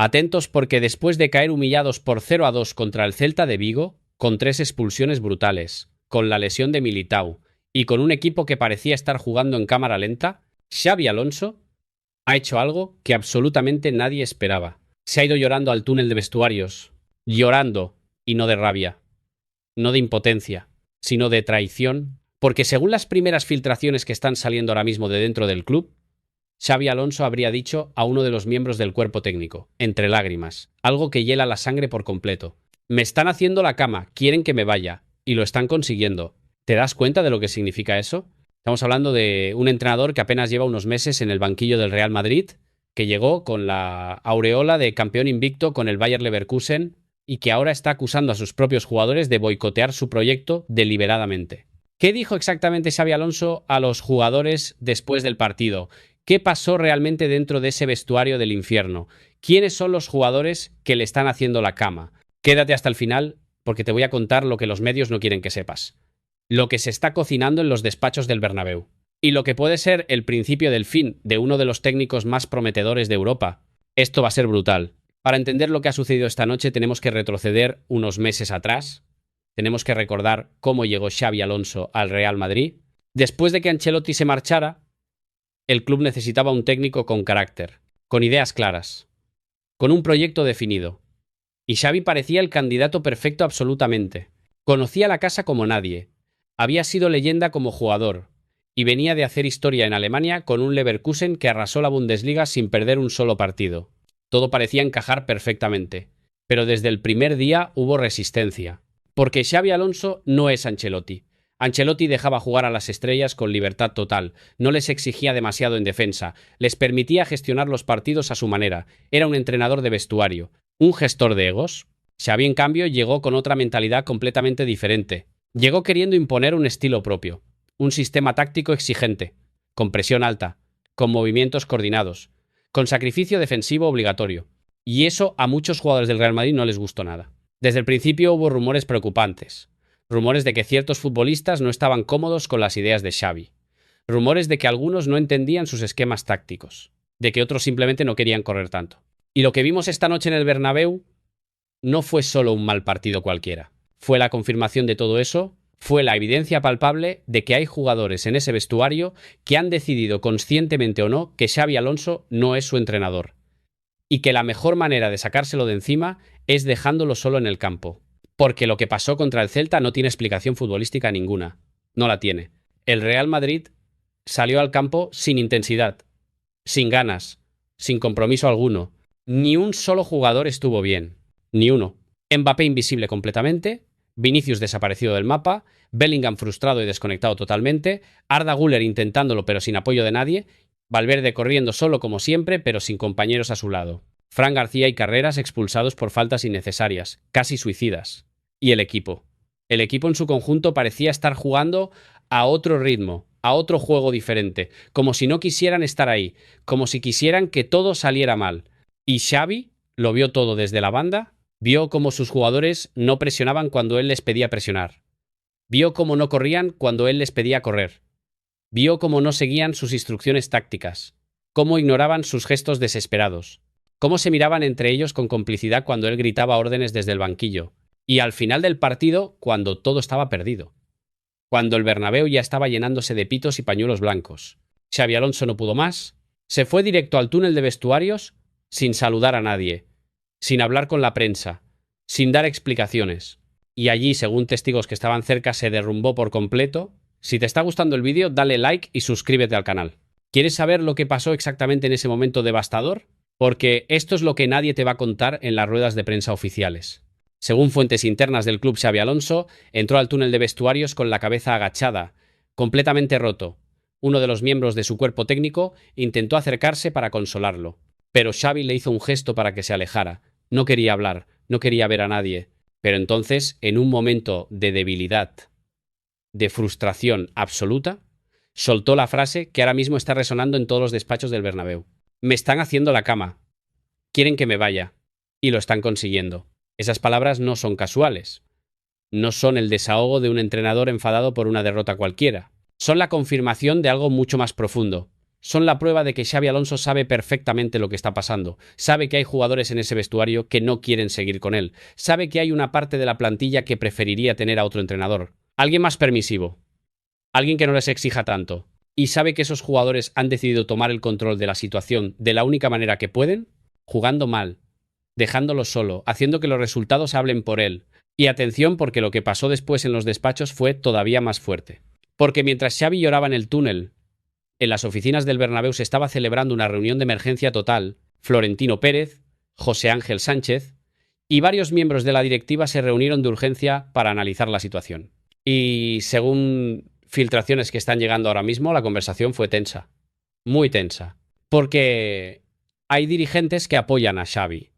Atentos porque después de caer humillados por 0-2 contra el Celta de Vigo, con 3 expulsiones brutales, con la lesión de Militao y con un equipo que parecía estar jugando en cámara lenta, Xabi Alonso ha hecho algo que absolutamente nadie esperaba. Se ha ido llorando al túnel de vestuarios, llorando, y no de rabia, no de impotencia, sino de traición, porque según las primeras filtraciones que están saliendo ahora mismo de dentro del club, Xabi Alonso habría dicho a uno de los miembros del cuerpo técnico, entre lágrimas, algo que hiela la sangre por completo. Me están haciendo la cama, quieren que me vaya, y lo están consiguiendo. ¿Te das cuenta de lo que significa eso? Estamos hablando de un entrenador que apenas lleva unos meses en el banquillo del Real Madrid, que llegó con la aureola de campeón invicto con el Bayer Leverkusen y que ahora está acusando a sus propios jugadores de boicotear su proyecto deliberadamente. ¿Qué dijo exactamente Xabi Alonso a los jugadores después del partido? ¿Qué pasó realmente dentro de ese vestuario del infierno? ¿Quiénes son los jugadores que le están haciendo la cama? Quédate hasta el final porque te voy a contar lo que los medios no quieren que sepas. Lo que se está cocinando en los despachos del Bernabéu. Y lo que puede ser el principio del fin de uno de los técnicos más prometedores de Europa. Esto va a ser brutal. Para entender lo que ha sucedido esta noche tenemos que retroceder unos meses atrás. Tenemos que recordar cómo llegó Xabi Alonso al Real Madrid. Después de que Ancelotti se marchara, el club necesitaba un técnico con carácter, con ideas claras, con un proyecto definido. Y Xavi parecía el candidato perfecto absolutamente. Conocía la casa como nadie. Había sido leyenda como jugador. Y venía de hacer historia en Alemania con un Leverkusen que arrasó la Bundesliga sin perder un solo partido. Todo parecía encajar perfectamente. Pero desde el primer día hubo resistencia. Porque Xabi Alonso no es Ancelotti. Ancelotti dejaba jugar a las estrellas con libertad total, no les exigía demasiado en defensa, les permitía gestionar los partidos a su manera, era un entrenador de vestuario, un gestor de egos. Xavi, en cambio, llegó con otra mentalidad completamente diferente. Llegó queriendo imponer un estilo propio, un sistema táctico exigente, con presión alta, con movimientos coordinados, con sacrificio defensivo obligatorio. Y eso a muchos jugadores del Real Madrid no les gustó nada. Desde el principio hubo rumores preocupantes. Rumores de que ciertos futbolistas no estaban cómodos con las ideas de Xavi. Rumores de que algunos no entendían sus esquemas tácticos. De que otros simplemente no querían correr tanto. Y lo que vimos esta noche en el Bernabéu no fue solo un mal partido cualquiera. Fue la confirmación de todo eso, fue la evidencia palpable de que hay jugadores en ese vestuario que han decidido conscientemente o no que Xabi Alonso no es su entrenador. Y que la mejor manera de sacárselo de encima es dejándolo solo en el campo. Porque lo que pasó contra el Celta no tiene explicación futbolística ninguna. No la tiene. El Real Madrid salió al campo sin intensidad, sin ganas, sin compromiso alguno. Ni un solo jugador estuvo bien. Ni uno. Mbappé invisible completamente, Vinicius desaparecido del mapa, Bellingham frustrado y desconectado totalmente, Arda Güler intentándolo pero sin apoyo de nadie, Valverde corriendo solo como siempre pero sin compañeros a su lado. Fran García y Carreras expulsados por faltas innecesarias, casi suicidas. Y el equipo. El equipo en su conjunto parecía estar jugando a otro ritmo, a otro juego diferente, como si no quisieran estar ahí, como si quisieran que todo saliera mal. Y Xavi lo vio todo desde la banda, vio cómo sus jugadores no presionaban cuando él les pedía presionar. Vio cómo no corrían cuando él les pedía correr. Vio cómo no seguían sus instrucciones tácticas, cómo ignoraban sus gestos desesperados, cómo se miraban entre ellos con complicidad cuando él gritaba órdenes desde el banquillo. Y al final del partido, cuando todo estaba perdido. Cuando el Bernabéu ya estaba llenándose de pitos y pañuelos blancos. Xabi Alonso no pudo más. Se fue directo al túnel de vestuarios sin saludar a nadie, sin hablar con la prensa, sin dar explicaciones. Y allí, según testigos que estaban cerca, se derrumbó por completo. Si te está gustando el vídeo, dale like y suscríbete al canal. ¿Quieres saber lo que pasó exactamente en ese momento devastador? Porque esto es lo que nadie te va a contar en las ruedas de prensa oficiales. Según fuentes internas del club, Xabi Alonso entró al túnel de vestuarios con la cabeza agachada, completamente roto. Uno de los miembros de su cuerpo técnico intentó acercarse para consolarlo, pero Xavi le hizo un gesto para que se alejara. No quería hablar, no quería ver a nadie. Pero entonces, en un momento de debilidad, de frustración absoluta, soltó la frase que ahora mismo está resonando en todos los despachos del Bernabéu. Me están haciendo la cama. Quieren que me vaya. Y lo están consiguiendo. Esas palabras no son casuales. No son el desahogo de un entrenador enfadado por una derrota cualquiera. Son la confirmación de algo mucho más profundo. son la prueba de que Xabi Alonso sabe perfectamente lo que está pasando. Sabe que hay jugadores en ese vestuario que no quieren seguir con él. Sabe que hay una parte de la plantilla que preferiría tener a otro entrenador. Alguien más permisivo. Alguien que no les exija tanto. Y sabe que esos jugadores han decidido tomar el control de la situación de la única manera que pueden, jugando mal, dejándolo solo, haciendo que los resultados hablen por él. Y atención, porque lo que pasó después en los despachos fue todavía más fuerte. Porque mientras Xavi lloraba en el túnel, en las oficinas del Bernabéu se estaba celebrando una reunión de emergencia total. Florentino Pérez, José Ángel Sánchez y varios miembros de la directiva se reunieron de urgencia para analizar la situación. Y según filtraciones que están llegando ahora mismo, la conversación fue tensa. Muy tensa. Porque hay dirigentes que apoyan a Xavi,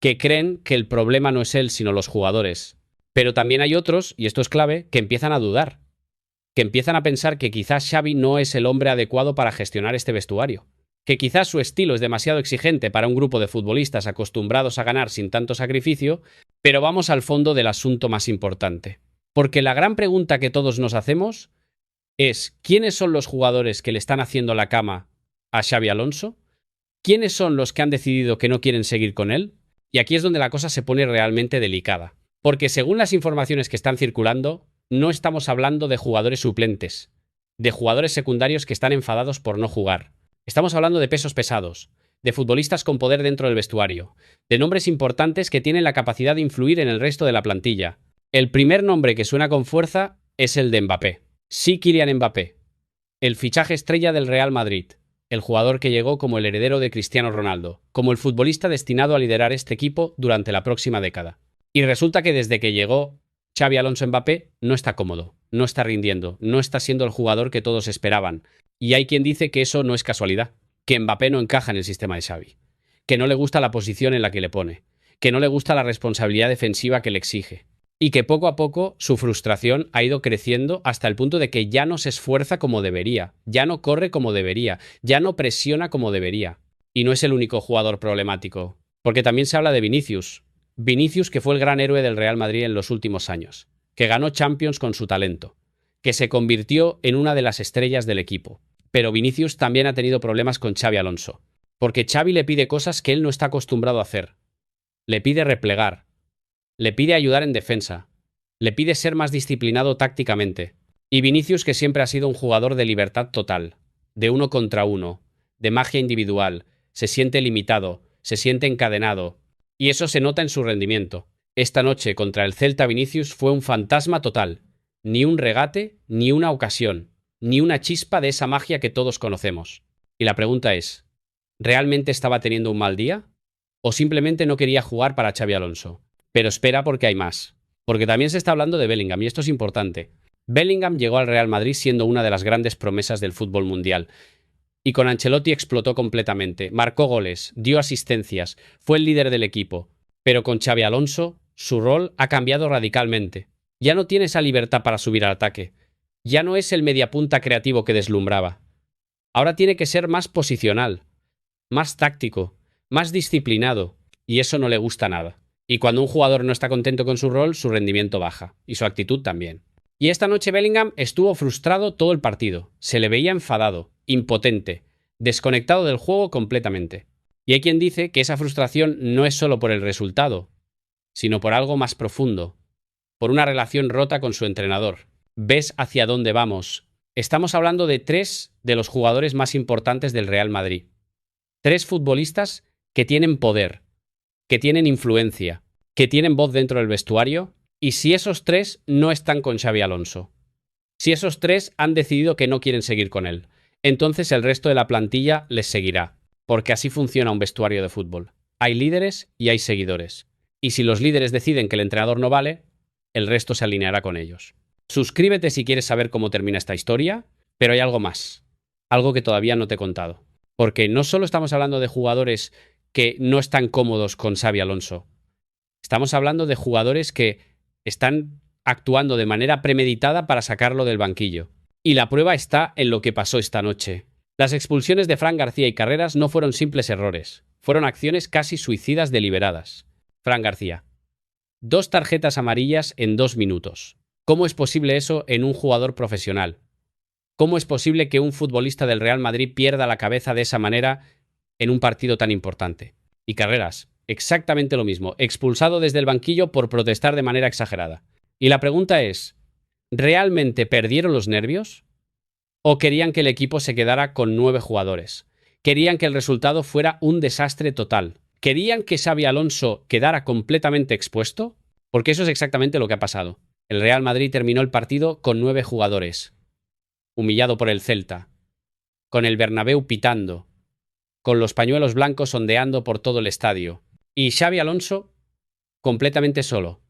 que creen que el problema no es él, sino los jugadores. Pero también hay otros, y esto es clave, que empiezan a dudar. Que empiezan a pensar que quizás Xavi no es el hombre adecuado para gestionar este vestuario. Que quizás su estilo es demasiado exigente para un grupo de futbolistas acostumbrados a ganar sin tanto sacrificio, pero vamos al fondo del asunto más importante. Porque la gran pregunta que todos nos hacemos es ¿quiénes son los jugadores que le están haciendo la cama a Xabi Alonso? ¿Quiénes son los que han decidido que no quieren seguir con él? Y aquí es donde la cosa se pone realmente delicada. Porque según las informaciones que están circulando, no estamos hablando de jugadores suplentes, de jugadores secundarios que están enfadados por no jugar. Estamos hablando de pesos pesados, de futbolistas con poder dentro del vestuario, de nombres importantes que tienen la capacidad de influir en el resto de la plantilla. El primer nombre que suena con fuerza es el de Mbappé. Sí, Kylian Mbappé, el fichaje estrella del Real Madrid, el jugador que llegó como el heredero de Cristiano Ronaldo, como el futbolista destinado a liderar este equipo durante la próxima década. Y resulta que desde que llegó Xabi Alonso Mbappé no está cómodo, no está rindiendo, no está siendo el jugador que todos esperaban. Y hay quien dice que eso no es casualidad, que Mbappé no encaja en el sistema de Xavi, que no le gusta la posición en la que le pone, que no le gusta la responsabilidad defensiva que le exige, y que poco a poco su frustración ha ido creciendo hasta el punto de que ya no se esfuerza como debería, ya no corre como debería, ya no presiona como debería. Y no es el único jugador problemático, porque también se habla de Vinicius. Vinicius, que fue el gran héroe del Real Madrid en los últimos años, que ganó Champions con su talento, que se convirtió en una de las estrellas del equipo. Pero Vinicius también ha tenido problemas con Xabi Alonso, porque Xavi le pide cosas que él no está acostumbrado a hacer. Le pide replegar, le pide ayudar en defensa, le pide ser más disciplinado tácticamente. Y Vinicius, que siempre ha sido un jugador de libertad total, de uno contra uno, de magia individual, se siente limitado, se siente encadenado. Y eso se nota en su rendimiento. Esta noche contra el Celta Vinicius fue un fantasma total. Ni un regate, ni una ocasión, ni una chispa de esa magia que todos conocemos. Y la pregunta es, ¿realmente estaba teniendo un mal día? ¿O simplemente no quería jugar para Xabi Alonso? Pero espera, porque hay más. Porque también se está hablando de Bellingham, y esto es importante. Bellingham llegó al Real Madrid siendo una de las grandes promesas del fútbol mundial. Y con Ancelotti explotó completamente, marcó goles, dio asistencias, fue el líder del equipo. Pero con Xabi Alonso, su rol ha cambiado radicalmente. Ya no tiene esa libertad para subir al ataque. Ya no es el mediapunta creativo que deslumbraba. Ahora tiene que ser más posicional, más táctico, más disciplinado, y eso no le gusta nada. Y cuando un jugador no está contento con su rol, su rendimiento baja, y su actitud también. Y esta noche Bellingham estuvo frustrado todo el partido, se le veía enfadado, impotente, desconectado del juego completamente. Y hay quien dice que esa frustración no es solo por el resultado, sino por algo más profundo, por una relación rota con su entrenador. ¿Ves hacia dónde vamos? Estamos hablando de 3 de los jugadores más importantes del Real Madrid. 3 futbolistas que tienen poder, que tienen influencia, que tienen voz dentro del vestuario. Y si esos 3 no están con Xabi Alonso, si esos 3 han decidido que no quieren seguir con él, entonces el resto de la plantilla les seguirá, porque así funciona un vestuario de fútbol. Hay líderes y hay seguidores. Y si los líderes deciden que el entrenador no vale, el resto se alineará con ellos. Suscríbete si quieres saber cómo termina esta historia, pero hay algo más, algo que todavía no te he contado. Porque no solo estamos hablando de jugadores que no están cómodos con Xabi Alonso, estamos hablando de jugadores que están actuando de manera premeditada para sacarlo del banquillo. Y la prueba está en lo que pasó esta noche. Las expulsiones de Fran García y Carreras no fueron simples errores, fueron acciones casi suicidas deliberadas. Fran García: 2 tarjetas amarillas en 2 minutos. ¿Cómo es posible eso en un jugador profesional? ¿Cómo es posible que un futbolista del Real Madrid pierda la cabeza de esa manera en un partido tan importante? Y Carreras, exactamente lo mismo, expulsado desde el banquillo por protestar de manera exagerada. Y la pregunta es, ¿realmente perdieron los nervios? ¿O querían que el equipo se quedara con 9 jugadores? ¿Querían que el resultado fuera un desastre total? ¿Querían que Xabi Alonso quedara completamente expuesto? Porque eso es exactamente lo que ha pasado. El Real Madrid terminó el partido con 9 jugadores, humillado por el Celta, con el Bernabéu pitando, con los pañuelos blancos ondeando por todo el estadio, y Xabi Alonso completamente solo,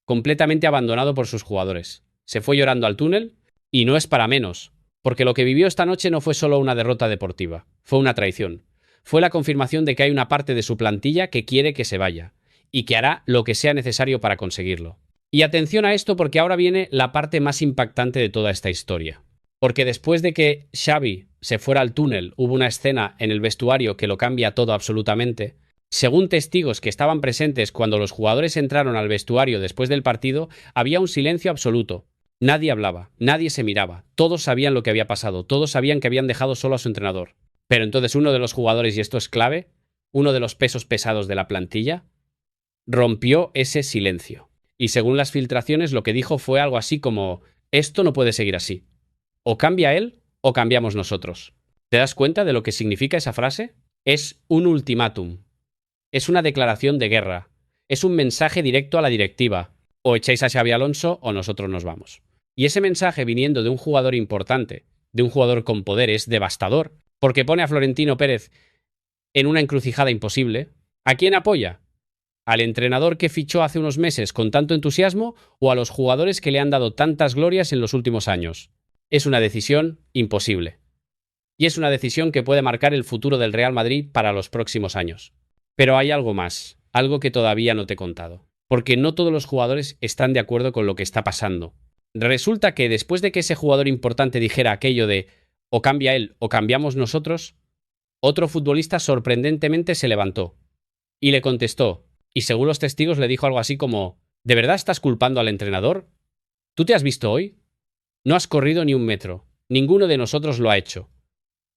completamente abandonado por sus jugadores. Se fue llorando al túnel, y no es para menos, porque lo que vivió esta noche no fue solo una derrota deportiva, fue una traición. Fue la confirmación de que hay una parte de su plantilla que quiere que se vaya, y que hará lo que sea necesario para conseguirlo. Y atención a esto porque ahora viene la parte más impactante de toda esta historia. Porque después de que Xavi se fuera al túnel, hubo una escena en el vestuario que lo cambia todo absolutamente. Según testigos que estaban presentes cuando los jugadores entraron al vestuario después del partido, había un silencio absoluto. Nadie hablaba, nadie se miraba, todos sabían lo que había pasado, todos sabían que habían dejado solo a su entrenador. Pero entonces uno de los jugadores, y esto es clave, uno de los pesos pesados de la plantilla, rompió ese silencio. Y según las filtraciones lo que dijo fue algo así como, esto no puede seguir así. O cambia él o cambiamos nosotros. ¿Te das cuenta de lo que significa esa frase? Es un ultimátum. Es una declaración de guerra. Es un mensaje directo a la directiva. O echáis a Xabi Alonso o nosotros nos vamos. Y ese mensaje viniendo de un jugador importante, de un jugador con poder, es devastador, porque pone a Florentino Pérez en una encrucijada imposible. ¿A quién apoya? ¿Al entrenador que fichó hace unos meses con tanto entusiasmo o a los jugadores que le han dado tantas glorias en los últimos años? Es una decisión imposible. Y es una decisión que puede marcar el futuro del Real Madrid para los próximos años. Pero hay algo más, algo que todavía no te he contado. Porque no todos los jugadores están de acuerdo con lo que está pasando. Resulta que después de que ese jugador importante dijera aquello de o cambia él o cambiamos nosotros, otro futbolista sorprendentemente se levantó y le contestó, y según los testigos le dijo algo así como, ¿de verdad estás culpando al entrenador? ¿Tú te has visto hoy? No has corrido ni un metro. Ninguno de nosotros lo ha hecho.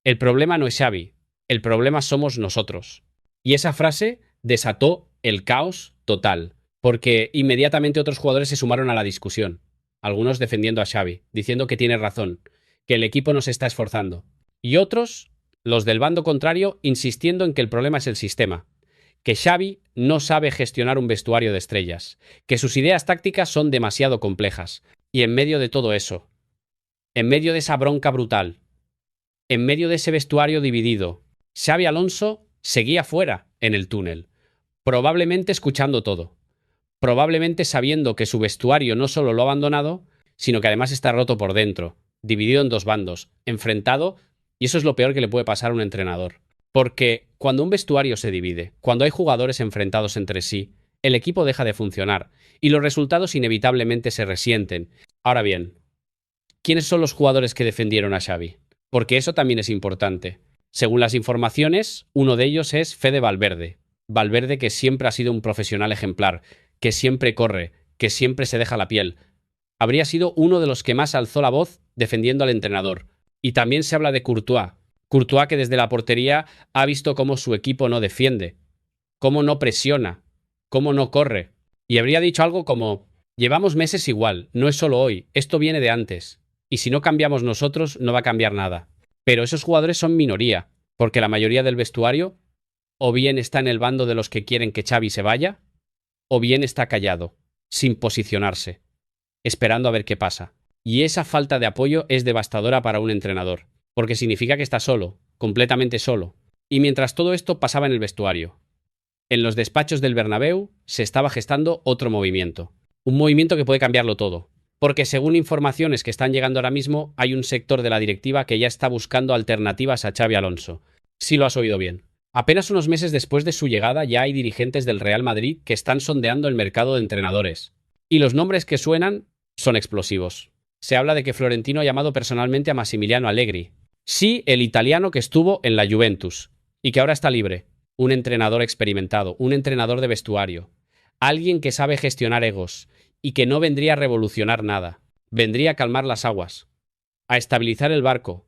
El problema no es Xavi. El problema somos nosotros. Y esa frase desató el caos total, porque inmediatamente otros jugadores se sumaron a la discusión. Algunos defendiendo a Xavi, diciendo que tiene razón, que el equipo no se está esforzando. Y otros, los del bando contrario, insistiendo en que el problema es el sistema, que Xavi no sabe gestionar un vestuario de estrellas, que sus ideas tácticas son demasiado complejas. Y en medio de todo eso, en medio de esa bronca brutal, en medio de ese vestuario dividido, Xabi Alonso seguía fuera en el túnel, probablemente escuchando todo, probablemente sabiendo que su vestuario no solo lo ha abandonado, sino que además está roto por dentro, dividido en dos bandos, enfrentado, y eso es lo peor que le puede pasar a un entrenador. Porque cuando un vestuario se divide, cuando hay jugadores enfrentados entre sí, el equipo deja de funcionar, y los resultados inevitablemente se resienten. Ahora bien, ¿quiénes son los jugadores que defendieron a Xavi? Porque eso también es importante. Según las informaciones, uno de ellos es Fede Valverde. Valverde, que siempre ha sido un profesional ejemplar, que siempre corre, que siempre se deja la piel. Habría sido uno de los que más alzó la voz defendiendo al entrenador. Y también se habla de Courtois. Courtois, que desde la portería ha visto cómo su equipo no defiende, cómo no presiona, cómo no corre. Y habría dicho algo como, llevamos meses igual, no es solo hoy, esto viene de antes. Y si no cambiamos nosotros, no va a cambiar nada. Pero esos jugadores son minoría, porque la mayoría del vestuario o bien está en el bando de los que quieren que Xavi se vaya, o bien está callado, sin posicionarse, esperando a ver qué pasa. Y esa falta de apoyo es devastadora para un entrenador, porque significa que está solo, completamente solo. Y mientras todo esto pasaba en el vestuario, en los despachos del Bernabéu se estaba gestando otro movimiento. Un movimiento que puede cambiarlo todo. Porque según informaciones que están llegando ahora mismo, hay un sector de la directiva que ya está buscando alternativas a Xabi Alonso. Sí lo has oído bien. Apenas unos meses después de su llegada ya hay dirigentes del Real Madrid que están sondeando el mercado de entrenadores. Y los nombres que suenan son explosivos. Se habla de que Florentino ha llamado personalmente a Massimiliano Allegri. Sí, el italiano que estuvo en la Juventus y que ahora está libre. Un entrenador experimentado, un entrenador de vestuario. Alguien que sabe gestionar egos y que no vendría a revolucionar nada. Vendría a calmar las aguas. a estabilizar el barco,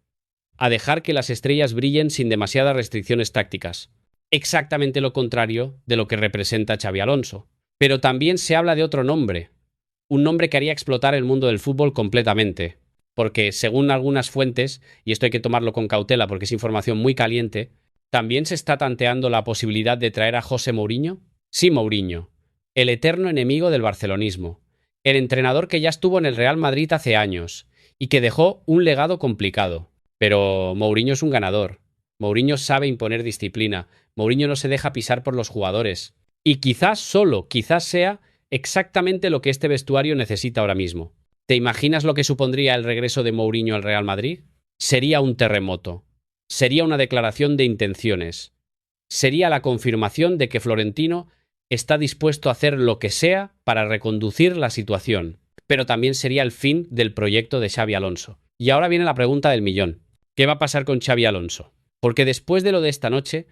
a dejar que las estrellas brillen sin demasiadas restricciones tácticas. Exactamente lo contrario de lo que representa Xabi Alonso. Pero también se habla de otro nombre, un nombre que haría explotar el mundo del fútbol completamente. Porque según algunas fuentes, y esto hay que tomarlo con cautela porque es información muy caliente, también se está tanteando la posibilidad de traer a José Mourinho. Sí, Mourinho, el eterno enemigo del barcelonismo, el entrenador que ya estuvo en el Real Madrid hace años y que dejó un legado complicado. Pero Mourinho es un ganador. Mourinho sabe imponer disciplina. Mourinho no se deja pisar por los jugadores. Y quizás sea exactamente lo que este vestuario necesita ahora mismo. ¿Te imaginas lo que supondría el regreso de Mourinho al Real Madrid? Sería un terremoto. Sería una declaración de intenciones. Sería la confirmación de que Florentino está dispuesto a hacer lo que sea para reconducir la situación. Pero también sería el fin del proyecto de Xabi Alonso. Y ahora viene la pregunta del millón. ¿Qué va a pasar con Xabi Alonso? Porque después de lo de esta noche,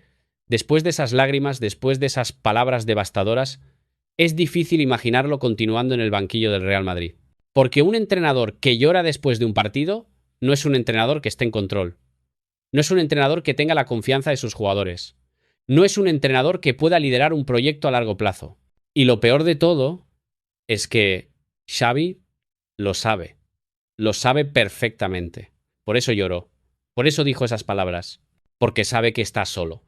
después de esas lágrimas, después de esas palabras devastadoras, es difícil imaginarlo continuando en el banquillo del Real Madrid. Porque un entrenador que llora después de un partido no es un entrenador que esté en control. No es un entrenador que tenga la confianza de sus jugadores. No es un entrenador que pueda liderar un proyecto a largo plazo. Y lo peor de todo es que Xavi lo sabe. Lo sabe perfectamente. Por eso lloró. Por eso dijo esas palabras. Porque sabe que está solo.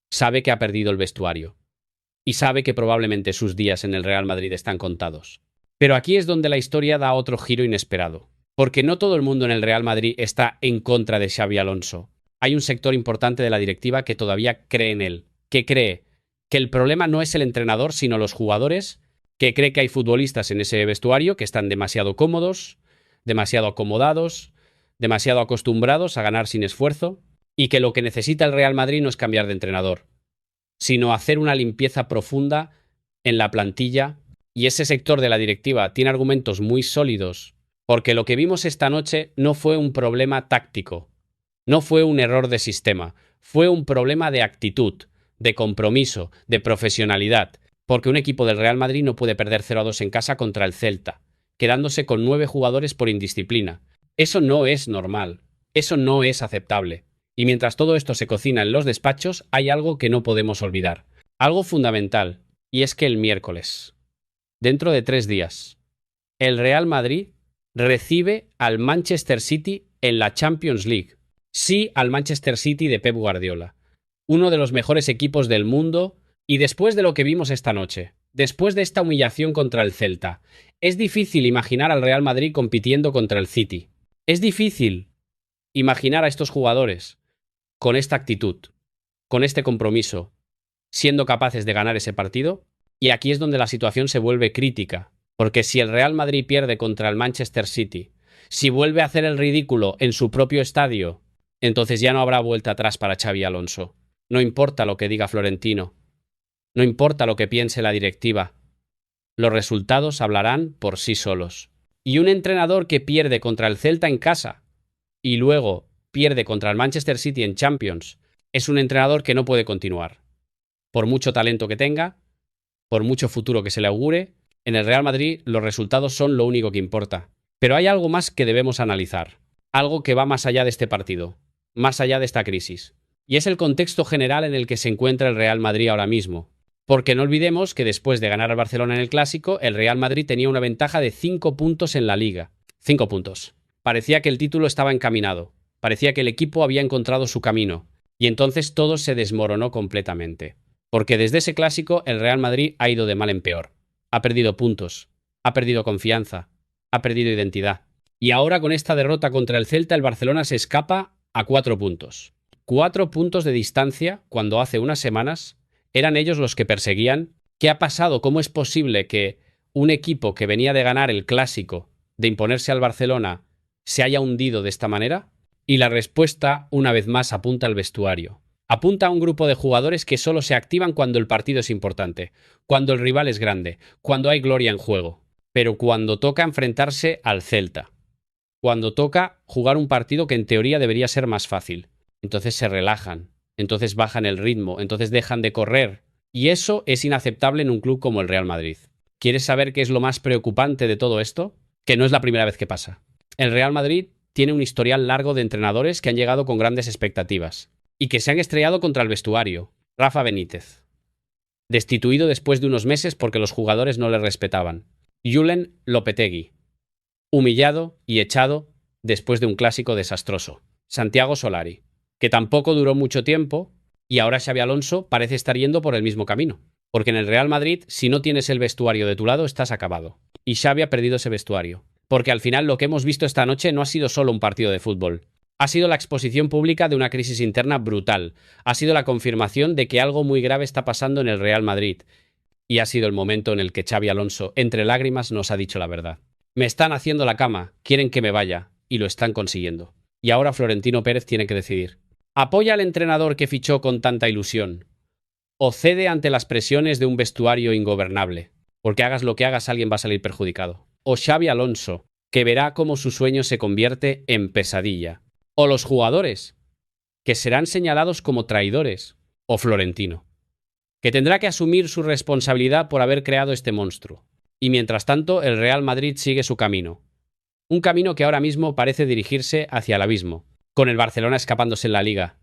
Sabe que ha perdido el vestuario. Y sabe que probablemente sus días en el Real Madrid están contados. Pero aquí es donde la historia da otro giro inesperado. Porque no todo el mundo en el Real Madrid está en contra de Xabi Alonso. Hay un sector importante de la directiva que todavía cree en él. Que cree que el problema no es el entrenador, sino los jugadores. Que cree que hay futbolistas en ese vestuario que están demasiado cómodos, demasiado acomodados, demasiado acostumbrados a ganar sin esfuerzo. Y que lo que necesita el Real Madrid no es cambiar de entrenador, sino hacer una limpieza profunda en la plantilla. Y ese sector de la directiva tiene argumentos muy sólidos, porque lo que vimos esta noche no fue un problema táctico, no fue un error de sistema, fue un problema de actitud, de compromiso, de profesionalidad, porque un equipo del Real Madrid no puede perder 0-2 en casa contra el Celta, quedándose con 9 jugadores por indisciplina. Eso no es normal, eso no es aceptable. Y mientras todo esto se cocina en los despachos, hay algo que no podemos olvidar. Algo fundamental, y es que el miércoles, dentro de 3 días, el Real Madrid recibe al Manchester City en la Champions League. Sí, al Manchester City de Pep Guardiola. Uno de los mejores equipos del mundo. Y después de lo que vimos esta noche, después de esta humillación contra el Celta, es difícil imaginar al Real Madrid compitiendo contra el City. Es difícil imaginar a estos jugadores con esta actitud, con este compromiso, siendo capaces de ganar ese partido. Y aquí es donde la situación se vuelve crítica, porque si el Real Madrid pierde contra el Manchester City, si vuelve a hacer el ridículo en su propio estadio, entonces ya no habrá vuelta atrás para Xabi Alonso. No importa lo que diga Florentino, no importa lo que piense la directiva, los resultados hablarán por sí solos. Y un entrenador que pierde contra el Celta en casa y luego pierde contra el Manchester City en Champions, es un entrenador que no puede continuar. Por mucho talento que tenga, por mucho futuro que se le augure, en el Real Madrid los resultados son lo único que importa. Pero hay algo más que debemos analizar, algo que va más allá de este partido, más allá de esta crisis. Y es el contexto general en el que se encuentra el Real Madrid ahora mismo. Porque no olvidemos que después de ganar al Barcelona en el Clásico, el Real Madrid tenía una ventaja de 5 puntos en la Liga. 5 puntos. Parecía que el título estaba encaminado. Parecía que el equipo había encontrado su camino. Y entonces todo se desmoronó completamente. Porque desde ese Clásico el Real Madrid ha ido de mal en peor. Ha perdido puntos. Ha perdido confianza. Ha perdido identidad. Y ahora con esta derrota contra el Celta, el Barcelona se escapa a 4 puntos. 4 puntos de distancia cuando hace unas semanas eran ellos los que perseguían. ¿Qué ha pasado? ¿Cómo es posible que un equipo que venía de ganar el Clásico, de imponerse al Barcelona, se haya hundido de esta manera? Y la respuesta, una vez más, apunta al vestuario. Apunta a un grupo de jugadores que solo se activan cuando el partido es importante, cuando el rival es grande, cuando hay gloria en juego. Pero cuando toca enfrentarse al Celta, cuando toca jugar un partido que en teoría debería ser más fácil, entonces se relajan, entonces bajan el ritmo, entonces dejan de correr. Y eso es inaceptable en un club como el Real Madrid. ¿Quieres saber qué es lo más preocupante de todo esto? Que no es la primera vez que pasa. El Real Madrid tiene un historial largo de entrenadores que han llegado con grandes expectativas y que se han estrellado contra el vestuario. Rafa Benítez, destituido después de unos meses porque los jugadores no le respetaban. Julen Lopetegui, humillado y echado después de un clásico desastroso. Santiago Solari, que tampoco duró mucho tiempo, y ahora Xabi Alonso parece estar yendo por el mismo camino. Porque en el Real Madrid, si no tienes el vestuario de tu lado, estás acabado. Y Xabi ha perdido ese vestuario. Porque al final lo que hemos visto esta noche no ha sido solo un partido de fútbol. Ha sido la exposición pública de una crisis interna brutal. Ha sido la confirmación de que algo muy grave está pasando en el Real Madrid. Y ha sido el momento en el que Xabi Alonso, entre lágrimas, nos ha dicho la verdad. Me están haciendo la cama, quieren que me vaya, y lo están consiguiendo. Y ahora Florentino Pérez tiene que decidir. ¿Apoya al entrenador que fichó con tanta ilusión? ¿O cede ante las presiones de un vestuario ingobernable? Porque hagas lo que hagas, alguien va a salir perjudicado. ¿O Xabi Alonso, que verá cómo su sueño se convierte en pesadilla? ¿O los jugadores, que serán señalados como traidores? ¿O Florentino, que tendrá que asumir su responsabilidad por haber creado este monstruo? Y mientras tanto, el Real Madrid sigue su camino. Un camino que ahora mismo parece dirigirse hacia el abismo, con el Barcelona escapándose en la Liga,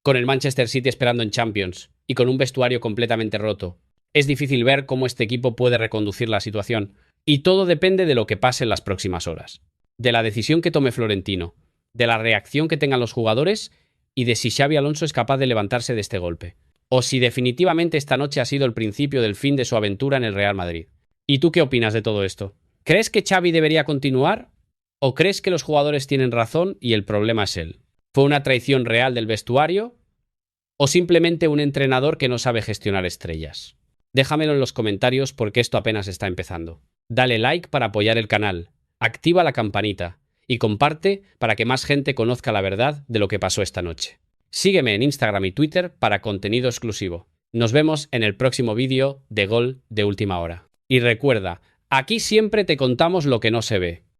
con el Manchester City esperando en Champions y con un vestuario completamente roto. Es difícil ver cómo este equipo puede reconducir la situación, y todo depende de lo que pase en las próximas horas, de la decisión que tome Florentino, de la reacción que tengan los jugadores y de si Xabi Alonso es capaz de levantarse de este golpe, o si definitivamente esta noche ha sido el principio del fin de su aventura en el Real Madrid. ¿Y tú qué opinas de todo esto? ¿Crees que Xavi debería continuar? ¿O crees que los jugadores tienen razón y el problema es él? ¿Fue una traición real del vestuario? ¿O simplemente un entrenador que no sabe gestionar estrellas? Déjamelo en los comentarios porque esto apenas está empezando. Dale like para apoyar el canal, activa la campanita y comparte para que más gente conozca la verdad de lo que pasó esta noche. Sígueme en Instagram y Twitter para contenido exclusivo. Nos vemos en el próximo vídeo de Gol de Última Hora. Y recuerda, aquí siempre te contamos lo que no se ve.